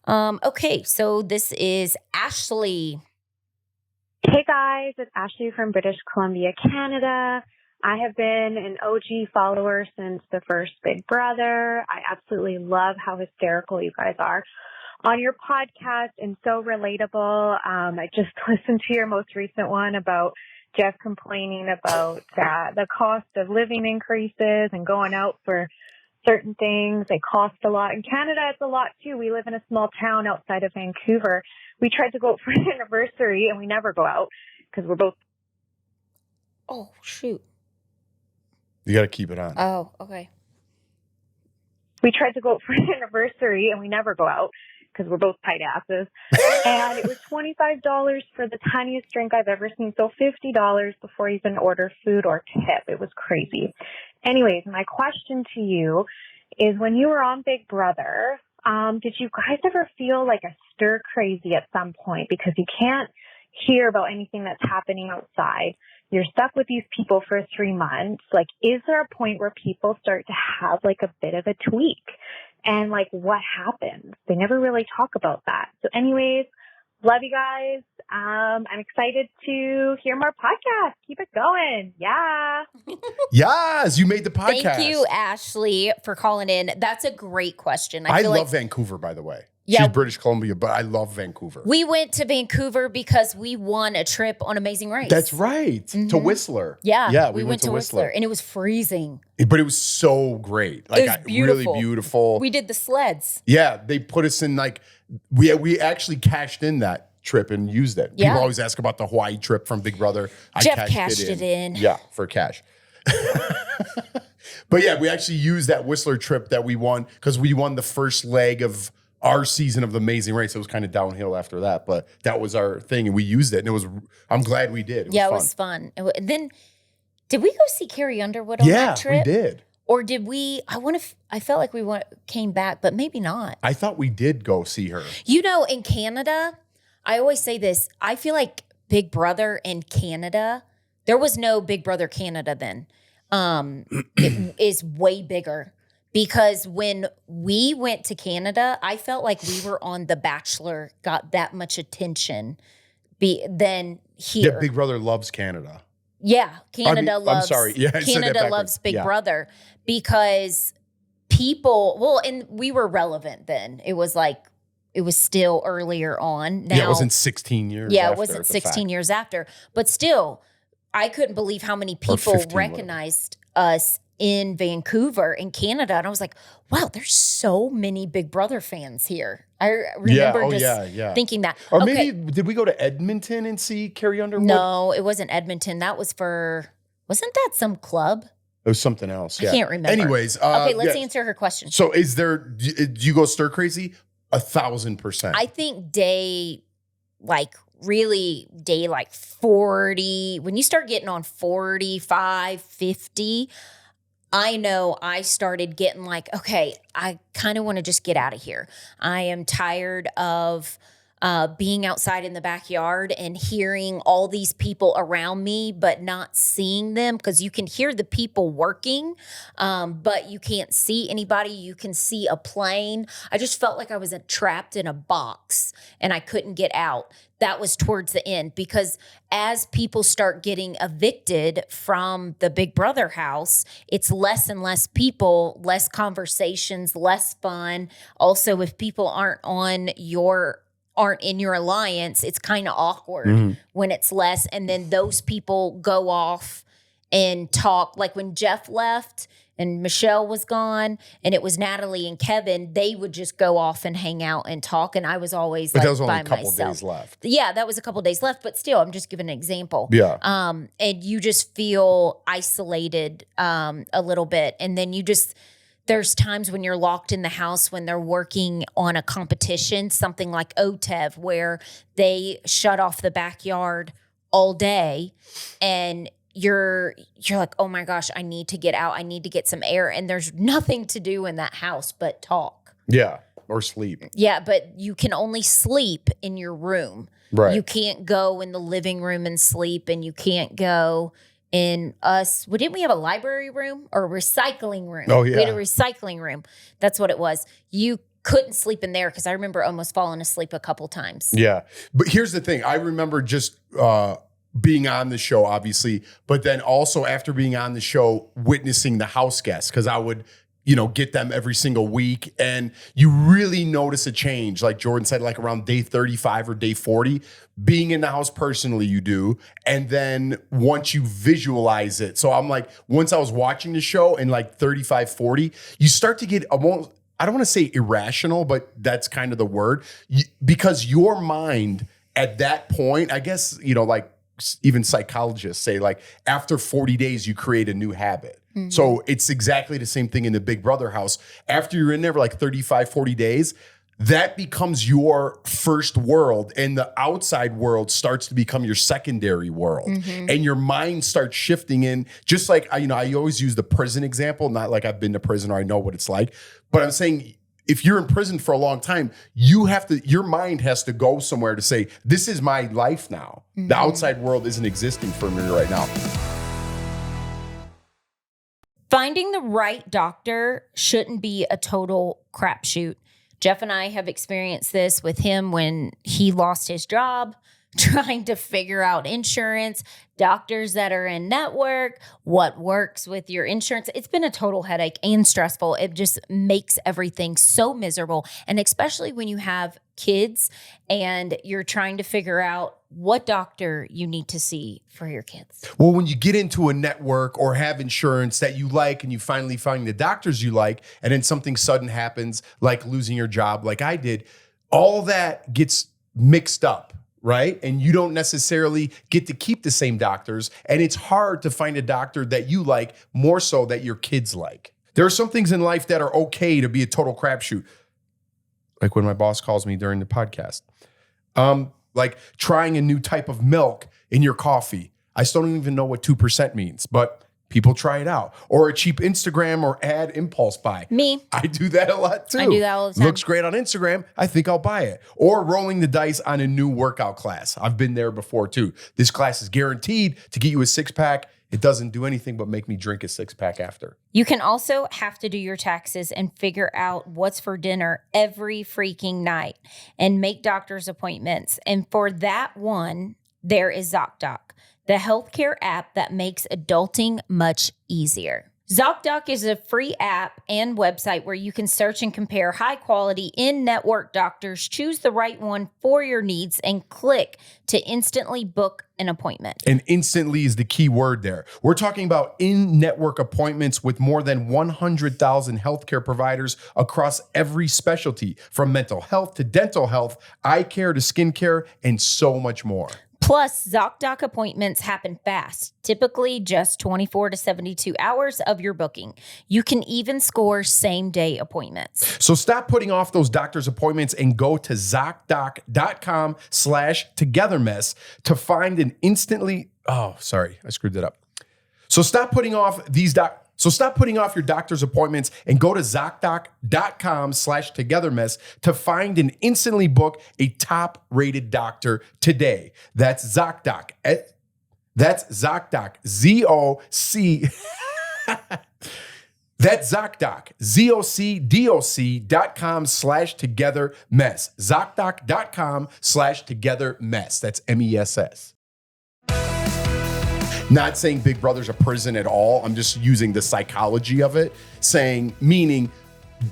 S2: Okay, so this is Ashley.
S4: Hey guys, it's Ashley from British Columbia, Canada. I have been an OG follower since the first Big Brother. I absolutely love how hysterical you guys are on your podcast and so relatable. I just listened to your most recent one about Jeff complaining about the cost of living increases and going out for certain things. They cost a lot. In Canada, it's a lot too. We live in a small town outside of Vancouver. We tried to go out for an anniversary and we never go out because we're both.
S2: Oh, shoot.
S3: You got to keep it on.
S2: Oh, okay.
S4: We tried to go out for an anniversary and we never go out because we're both tight asses. And it was $25 for the tiniest drink I've ever seen. So $50 before you can order food or tip. It was crazy. Anyways, my question to you is, when you were on Big Brother, did you guys ever feel like a stir crazy at some point? Because you can't hear about anything that's happening outside. You're stuck with these people for 3 months. Like, is there a point where people start to have like a bit of a tweak? And like, what happens? They never really talk about that. So anyways, love you guys. I'm excited to hear more podcasts. Keep it going. Yeah.
S3: Yes, you made the podcast.
S2: Thank you, Ashley, for calling in. That's a great question.
S3: I
S2: feel
S3: love
S2: like
S3: Vancouver, by the way.
S2: Yeah.
S3: She's British Columbia, but I love Vancouver.
S2: we went to Vancouver because we won a trip on Amazing Race.
S3: That's right. To
S2: Mhm.
S3: Whistler.
S2: Yeah,
S3: we went to Whistler.
S2: and it was freezing.
S3: But it was so great. Like,
S2: was beautiful.
S3: really beautiful.
S2: We did the sleds.
S3: Yeah, they put us in like, we actually cashed in that trip and used it.
S2: Yeah.
S3: People always ask about the Hawaii trip from Big Brother.
S2: Jeff cashed it in.
S3: Yeah, for cash. But yeah, we actually used that Whistler trip that we won because we won the first leg of our season of the Amazing Race. It was kind of downhill after that, but that was our thing and we used it. And I'm glad we did.
S2: It was fun. And then, did we go see Carrie Underwood on that trip?
S3: Yeah, we did.
S2: Or did we? I felt like came back, but maybe not.
S3: I thought we did go see her.
S2: You know, in Canada, I always say this. I feel like Big Brother in Canada, there was no Big Brother Canada then. It is way bigger because when we went to Canada, I felt like we were on The Bachelor, got that much attention than here.
S3: Yeah, Big Brother loves Canada.
S2: Yeah, Canada loves.
S3: I'm sorry. Yeah, I said that
S2: Canada
S3: backwards.
S2: loves Big
S3: Yeah.
S2: Brother because people. Well, and we were relevant then. It was still earlier on. Now,
S3: Yeah, it wasn't 16 years.
S2: Yeah,
S3: after
S2: it wasn't
S3: the
S2: 16
S3: fact.
S2: years after. But still, I couldn't believe how many people
S3: 15,
S2: recognized us in Vancouver, in Canada. And I was like, wow, there's so many Big Brother fans here. I remember thinking that.
S3: Or
S2: Okay.
S3: maybe, did we go to Edmonton and see Carrie Underwood?
S2: No, it wasn't Edmonton. That was wasn't that some club?
S3: It was something else. Yeah.
S2: I can't remember.
S3: Anyways.
S2: Okay, let's
S3: yeah.
S2: answer her question.
S3: So do you go stir crazy? 1,000%.
S2: I think day 40, when you start getting on 45, 50, I know I started getting like, okay, I kind of want to just get out of here. I am tired of being outside in the backyard and hearing all these people around me, but not seeing them, because you can hear the people working, but you can't see anybody. You can see a plane. I just felt like I was trapped in a box and I couldn't get out. That was towards the end, because as people start getting evicted from the Big Brother house, it's less and less people, less conversations, less fun. Also, if people aren't in your alliance, it's kind of awkward when it's less. And then those people go off and talk. Like when Jeff left and Michelle was gone and it was Natalie and Kevin, they would just go off and hang out and talk. And I was always
S3: But
S2: like
S3: that was only
S2: by
S3: a couple
S2: myself.
S3: days left.
S2: Yeah, that was a couple days left, but still, I'm just giving an example.
S3: Yeah.
S2: And you just feel isolated a little bit. And then there's times when you're locked in the house when they're working on a competition, something like OTEV, where they shut off the backyard all day and you're like, oh my gosh, I need to get out. I need to get some air. And there's nothing to do in that house but talk.
S3: Yeah. Or sleep.
S2: Yeah, but you can only sleep in your room.
S3: Right.
S2: You can't go in the living room and sleep, and you can't go in didn't we have a library room or a recycling room?
S3: Oh, yeah.
S2: We had a recycling room. That's what it was. You couldn't sleep in there because I remember almost falling asleep a couple times.
S3: Yeah. But here's the thing. I remember just being on the show, obviously, but then also after being on the show, witnessing the house guests, because I would, get them every single week. And you really notice a change. Like Jordan said, like around day 35 or day 40, being in the house personally, you do. And then once you visualize it. So I'm like, once I was watching the show in like 35, 40, you start to get almost, I don't want to say irrational, but that's kind of the word. Because your mind at that point, I guess, like even psychologists say, like after 40 days, you create a new habit. Mm-hmm. So it's exactly the same thing in the Big Brother house. After you're in there for like 35, 40 days, that becomes your first world, and the outside world starts to become your secondary world. Mm-hmm. And your mind starts shifting in, just like, I always use the prison example, not like I've been to prison or I know what it's like, but I'm saying if you're in prison for a long time, your mind has to go somewhere to say, this is my life now. Mm-hmm. The outside world isn't existing for me right now.
S2: Finding the right doctor shouldn't be a total crapshoot. Jeff and I have experienced this with him when he lost his job, trying to figure out insurance, doctors that are in network, what works with your insurance. It's been a total headache and stressful. It just makes everything so miserable. And especially when you have kids and you're trying to figure out what doctor you need to see for your kids.
S3: Well, when you get into a network or have insurance that you like and you finally find the doctors you like, and then something sudden happens, like losing your job, like I did, all that gets mixed up. Right? And you don't necessarily get to keep the same doctors. And it's hard to find a doctor that you like more so that your kids like. There are some things in life that are okay to be a total crapshoot. Like when my boss calls me during the podcast. Like trying a new type of milk in your coffee. I still don't even know what 2% means, but people try it out. Or a cheap Instagram or ad impulse buy.
S2: Me.
S3: I do that a lot too.
S2: I do that all the time.
S3: Looks great on Instagram. I think I'll buy it. Or rolling the dice on a new workout class. I've been there before too. This class is guaranteed to get you a six-pack. It doesn't do anything but make me drink a six-pack after.
S2: You can also have to do your taxes and figure out what's for dinner every freaking night and make doctor's appointments. And for that one, there is ZocDoc, the healthcare app that makes adulting much easier. ZocDoc is a free app and website where you can search and compare high-quality in-network doctors, choose the right one for your needs, and click to instantly book an appointment.
S3: And instantly is the key word there. We're talking about in-network appointments with more than 100,000 healthcare providers across every specialty, from mental health to dental health, eye care to skincare, and so much more.
S2: Plus, ZocDoc appointments happen fast, typically just 24 to 72 hours of your booking. You can even score same-day appointments.
S3: So stop putting off those doctor's appointments and go to ZocDoc.com/TogetherMess to find an instantly... Oh, sorry, I screwed that up. So stop putting off your doctor's appointments and go to ZocDoc.com/TogetherMess to find and instantly book a top-rated doctor today. That's ZocDoc. That's ZocDoc. Z-O-C. That's ZocDoc. ZocDoc.com/TogetherMess. ZocDoc.com/TogetherMess. That's MESS. Not saying Big Brother's a prison at all. I'm just using the psychology of it, meaning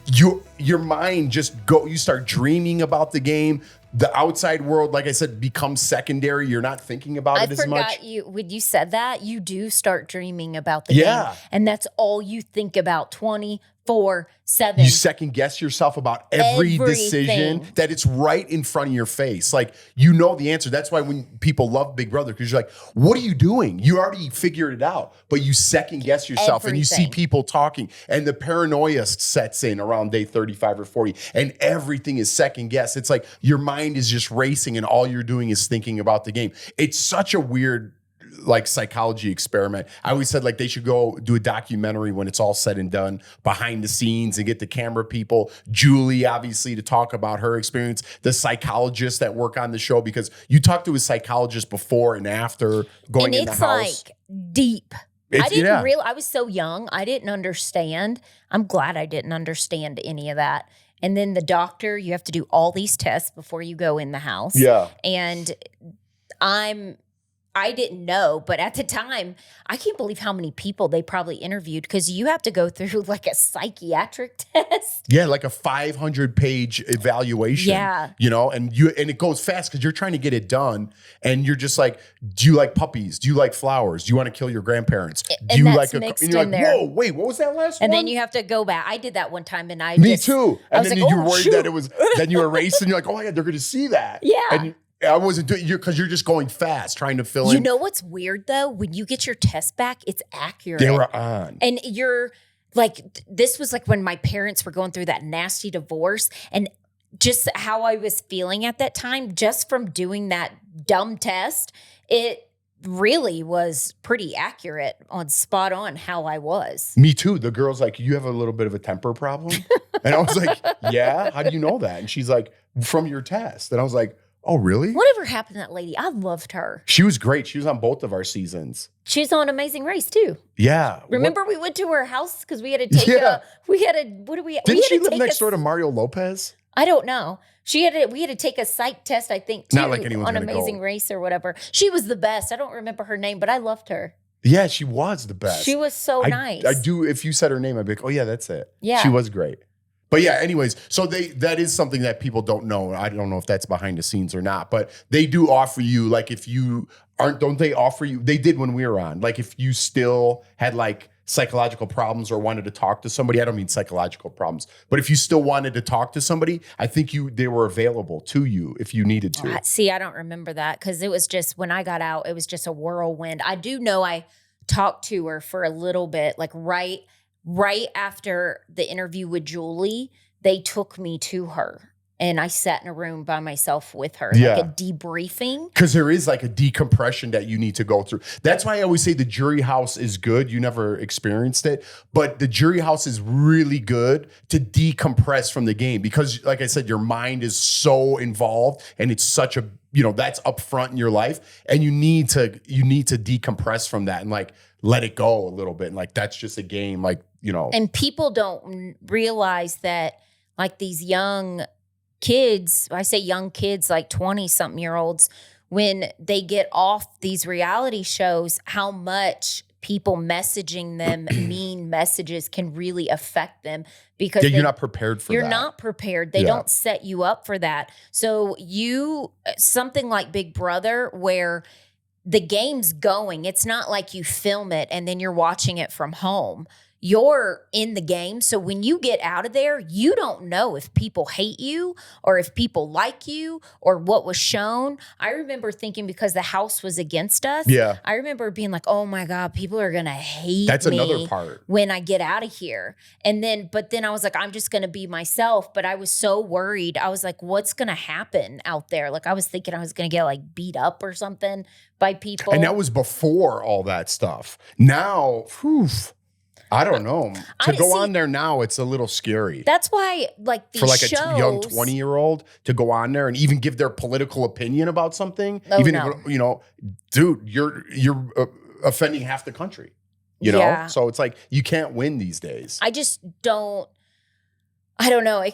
S3: your mind you start dreaming about the game. The outside world, like I said, becomes secondary. You're not thinking about it as much.
S2: I forgot when you said that, you do start dreaming about the game. And that's all you think about 20, 24/7.
S3: You second guess yourself about every decision,
S2: Everything.
S3: you second guess yourself about every decision,
S2: Everything.
S3: that it's right in front of your face. Like, you know the answer. That's why when people love Big Brother, because you're like, what are you doing? You already figured it out, but you second guess yourself and you see
S2: Everything.
S3: people talking, and the paranoia sets in around day 35 or 40, and everything is second guess. It's like your mind is just racing and all you're doing is thinking about the game. It's such a weird like psychology experiment. I always said like they should go do a documentary when it's all said and done, behind the scenes, and get the camera people, Julie obviously, to talk about her experience, the psychologists that work on the show, because you talk to a psychologist before and after going
S2: and
S3: in the
S2: it's
S3: house.
S2: like deep. I didn't
S3: yeah.
S2: realize, I was so young. I didn't understand. I'm glad I didn't understand any of that. And then the doctor, you have to do all these tests before you go in the house.
S3: Yeah.
S2: And I didn't know, but at the time, I can't believe how many people they probably interviewed, because you have to go through like a psychiatric test.
S3: Yeah, like a 500-page evaluation.
S2: Yeah.
S3: You know, and it goes fast because you're trying to get it done, and you're just like, do you like puppies? Do you like flowers? Do you want to kill your grandparents? Do
S2: And
S3: you
S2: that's
S3: like
S2: mixed
S3: and you're
S2: in
S3: like,
S2: there.
S3: whoa, wait, what was that last
S2: And
S3: one?
S2: then you have to go back. I did that one time, and
S3: Me too.
S2: I
S3: And
S2: was
S3: then
S2: like,
S3: you were
S2: oh,
S3: worried
S2: shoot.
S3: that it was, then you erased and you're like, oh my God, they're going to see that.
S2: Yeah.
S3: And I wasn't doing, because you're just going fast, trying to fill in.
S2: You know what's weird though? When you get your test back, it's accurate.
S3: They were on.
S2: And you're like, this was like when my parents were going through that nasty divorce, and just how I was feeling at that time, just from doing that dumb test, it really was pretty accurate, on spot on how I was.
S3: Me too. The girl's like, you have a little bit of a temper problem? And I was like, yeah, how do you know that? And she's like, from your test. And I was like, oh, really?
S2: Whatever happened to that lady? I loved her.
S3: She was great. She was on both of our seasons.
S2: She's on Amazing Race too.
S3: Yeah.
S2: Remember we went to her house because we had to take
S3: Didn't she live next door to Mario Lopez?
S2: I don't know. We had to take a psych test, I think, too,
S3: Not like anyone's
S2: on
S3: gonna
S2: Amazing
S3: go.
S2: Race or whatever. She was the best. I don't remember her name, but I loved her.
S3: Yeah, she was the best.
S2: She was so nice.
S3: I do. If you said her name, I'd be like, oh yeah, that's it.
S2: Yeah.
S3: She was great. But yeah, anyways, so that is something that people don't know. I don't know if that's behind the scenes or not, but they do offer you, like, if you aren't, don't they offer you, they did when we were on, like, if you still had like psychological problems or wanted to talk to somebody, I don't mean psychological problems, but if you still wanted to talk to somebody, I think they were available to you if you needed to.
S2: See, I don't remember that, because it was just, when I got out, it was just a whirlwind. I do know I talked to her for a little bit, like right after the interview with Julie, they took me to her. And I sat in a room by myself with her, like a debriefing.
S3: Because there is like a decompression that you need to go through. That's why I always say the jury house is good. You never experienced it, but the jury house is really good to decompress from the game, because like I said, your mind is so involved and it's such a, that's up front in your life, and you need to decompress from that and like let it go a little bit. And like, that's just a game, like,
S2: And people don't realize that, like, these young kids, I say young kids, like 20-something-year-olds, when they get off these reality shows, how much people messaging them mean messages can really affect them, because
S3: you're not prepared for that.
S2: You're not prepared. They don't set you up for that. So something like Big Brother, where the game's going, it's not like you film it and then you're watching it from home. You're in the game. So when you get out of there, you don't know if people hate you or if people like you or what was shown. I remember thinking, because the house was against us.
S3: Yeah.
S2: I remember being like, oh my God, people are going to hate
S3: That's
S2: me
S3: another part.
S2: when I get out of here. But then I was like, I'm just going to be myself. But I was so worried. I was like, what's going to happen out there? Like, I was thinking I was going to get like beat up or something by people.
S3: And that was before all that stuff. Now, I don't know. To go on there now, it's a little scary.
S2: That's why, like, these
S3: for like
S2: shows,
S3: a young 20-year-old to go on there and even give their political opinion about something. Dude, you're offending half the country.
S2: Yeah.
S3: So it's like you can't win these days.
S2: I just don't. I don't know.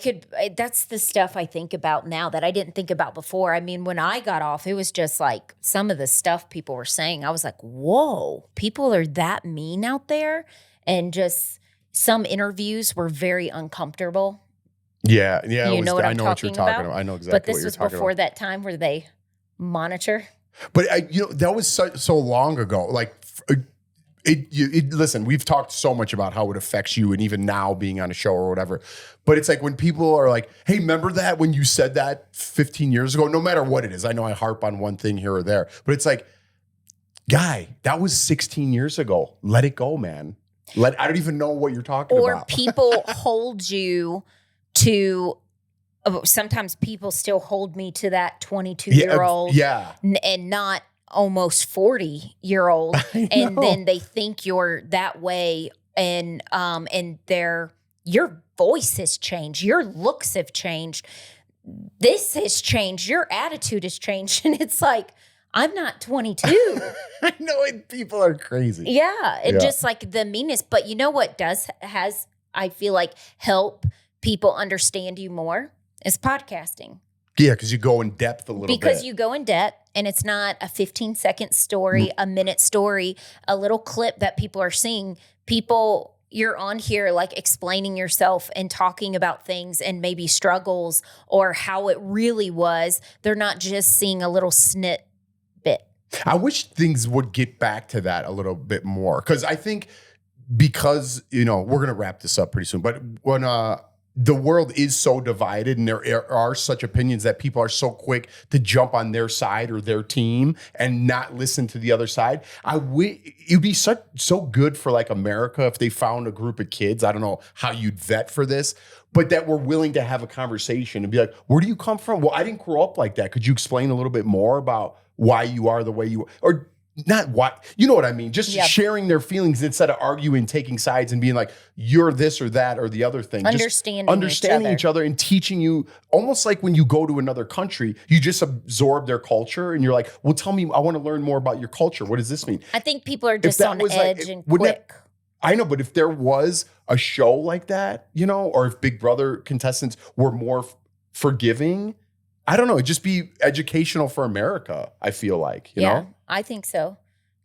S2: That's the stuff I think about now that I didn't think about before. I mean, when I got off, it was just like some of the stuff people were saying. I was like, whoa, people are that mean out there. And just some interviews were very uncomfortable.
S3: Yeah.
S2: You know what I'm talking about?
S3: I know exactly what you're talking about.
S2: But this was before that time where they monitor.
S3: But that was so long ago. Like, Listen, we've talked so much about how it affects you, and even now being on a show or whatever. But it's like when people are like, "Hey, remember that when you said that 15 years ago?" No matter what it is, I know I harp on one thing here or there, but it's like, guy, that was 16 years ago. Let it go, man. I don't even know what you're talking about.
S2: Or people hold you to. Sometimes people still hold me to that 22-year-old, and not almost 40-year-old, and then they think you're that way, and your voice has changed, your looks have changed, this has changed, your attitude has changed, and it's like, I'm not 22.
S3: I know people are crazy.
S2: Yeah, and just like the meanness. But you know what has I feel like help people understand you more is podcasting.
S3: Yeah, because you go in depth a little bit.
S2: Because you go in depth, and it's not a 15-second story, a minute story, a little clip that people are seeing. People, you're on here like explaining yourself and talking about things and maybe struggles or how it really was. They're not just seeing a little snippet.
S3: I wish things would get back to that a little bit more. Because I think we're going to wrap this up pretty soon. But when the world is so divided and there are such opinions that people are so quick to jump on their side or their team and not listen to the other side. It'd be so good for like America if they found a group of kids. I don't know how you'd vet for this, but that were willing to have a conversation and be like, where do you come from? Well, I didn't grow up like that. Could you explain a little bit more about why you are the way you are? Or not why, you know what I mean? Just sharing their feelings instead of arguing, taking sides and being like, you're this or that or the other thing. Understanding each other and teaching you, almost like when you go to another country, you just absorb their culture and you're like, well, tell me, I want to learn more about your culture. What does this mean?
S2: I think people are just on edge and quick.
S3: I know, but if there was a show like that, or if Big Brother contestants were more forgiving, I don't know. It'd just be educational for America, I feel like, you know?
S2: I think so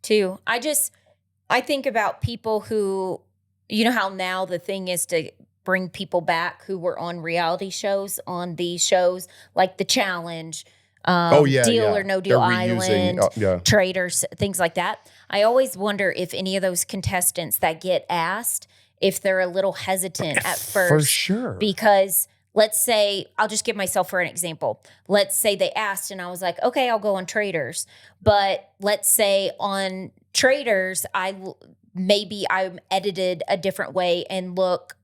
S2: too. I think about people who, you know how now the thing is to bring people back who were on reality shows, on these shows like The Challenge, Deal or No Deal Island, Traders, things like that. I always wonder if any of those contestants that get asked, if they're a little hesitant at first.
S3: For sure.
S2: Because let's say, I'll just give myself for an example. Let's say they asked and I was like, okay, I'll go on Traders. But let's say on Traders, I'm edited a different way and look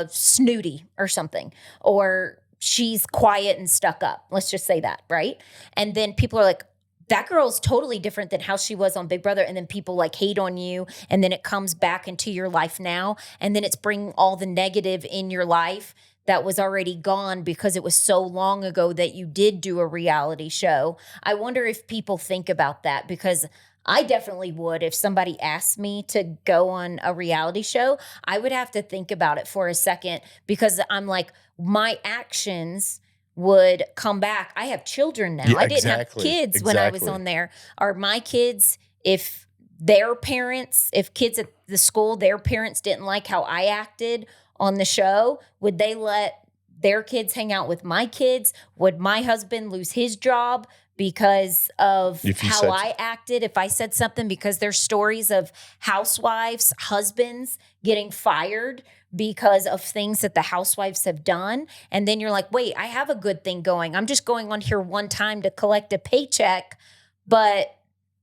S2: snooty or something. Or she's quiet and stuck up. Let's just say that, right? And then people are like, that girl's totally different than how she was on Big Brother. And then people like hate on you. And then it comes back into your life now. And then it's bringing all the negative in your life that was already gone because it was so long ago that you did do a reality show. I wonder if people think about that, because I definitely would. If somebody asked me to go on a reality show, I would have to think about it for a second, because I'm like, my actions would come back. I have children now. I didn't have kids when I was on there. Are my kids, if kids at the school, their parents didn't like how I acted on the show, would they let their kids hang out with my kids? Would my husband lose his job because of how I acted if I said something? Because there's stories of housewives, husbands getting fired because of things that the housewives have done. And then you're like, wait, I have a good thing going. I'm just going on here one time to collect a paycheck, but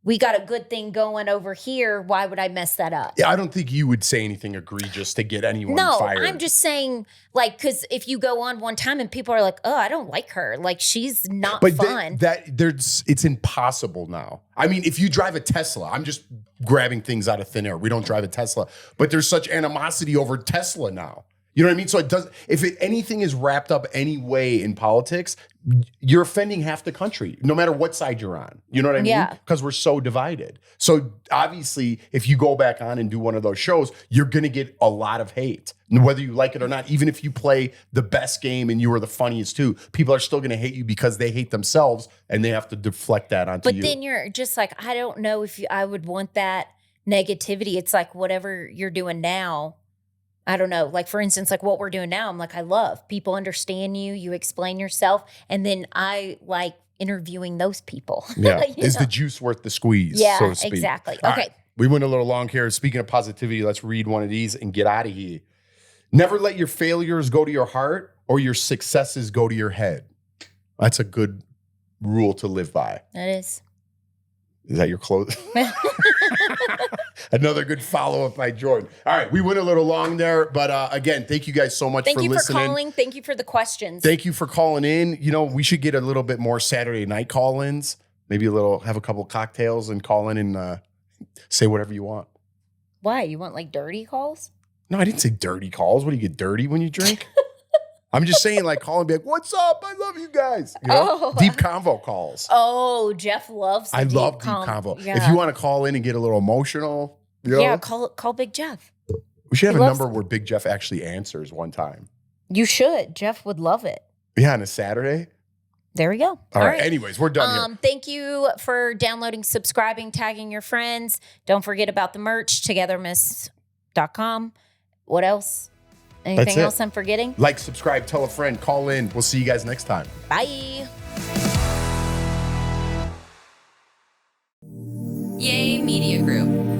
S2: we got a good thing going over here. Why would I mess that up?
S3: Yeah, I don't think you would say anything egregious to get anyone fired.
S2: No, I'm just saying, like, because if you go on one time and people are like, oh, I don't like her. Like, she's not fun.
S3: It's impossible now. I mean, if you drive a Tesla, I'm just grabbing things out of thin air. We don't drive a Tesla. But there's such animosity over Tesla now. You know what I mean? So if anything is wrapped up any way in politics, you're offending half the country, no matter what side you're on. You know what I mean?
S2: Yeah.
S3: Because we're so divided. So obviously, if you go back on and do one of those shows, you're going to get a lot of hate, whether you like it or not. Even if you play the best game and you are the funniest too, people are still going to hate you because they hate themselves and they have to deflect that onto you.
S2: But then you're just like, I don't know if I would want that negativity. It's like whatever you're doing now. I don't know. Like, for instance, like what we're doing now, I'm like, I love people understand you. You explain yourself. And then I like interviewing those people.
S3: Yeah. Is the juice worth the squeeze?
S2: Yeah,
S3: so to speak?
S2: Exactly.
S3: All
S2: okay.
S3: right. We went a little long here. Speaking of positivity, let's read one of these and get out of here. Never let your failures go to your heart or your successes go to your head. That's a good rule to live by.
S2: That is.
S3: Is that your clothes? Another good follow-up by Jordan. All right, we went a little long there, but again, thank you guys so much for listening.
S2: Thank you for calling. Thank you for the questions.
S3: Thank you for calling in. You know, we should get a little bit more Saturday night call-ins. Maybe have a couple cocktails and call in and say whatever you want.
S2: Why? You want like dirty calls?
S3: No, I didn't say dirty calls. What do you get dirty when you drink? I'm just saying, like, call and be like, "What's up? I love you guys." You know? Deep convo calls.
S2: Oh, Jeff loves.
S3: I love deep convo.
S2: Yeah.
S3: If you want to call in and get a little emotional, you know,
S2: yeah, call Big Jeff.
S3: We should have a number where Big Jeff actually answers one time.
S2: You should. Jeff would love it.
S3: Yeah, on a Saturday.
S2: There we go.
S3: All right. Anyways, we're done here.
S2: Thank you for downloading, subscribing, tagging your friends. Don't forget about the merch, TogetherMess.com. What else? Anything else I'm forgetting?
S3: Like, subscribe, tell a friend, call in. We'll see you guys next time.
S2: Bye.
S5: Yay Media Group.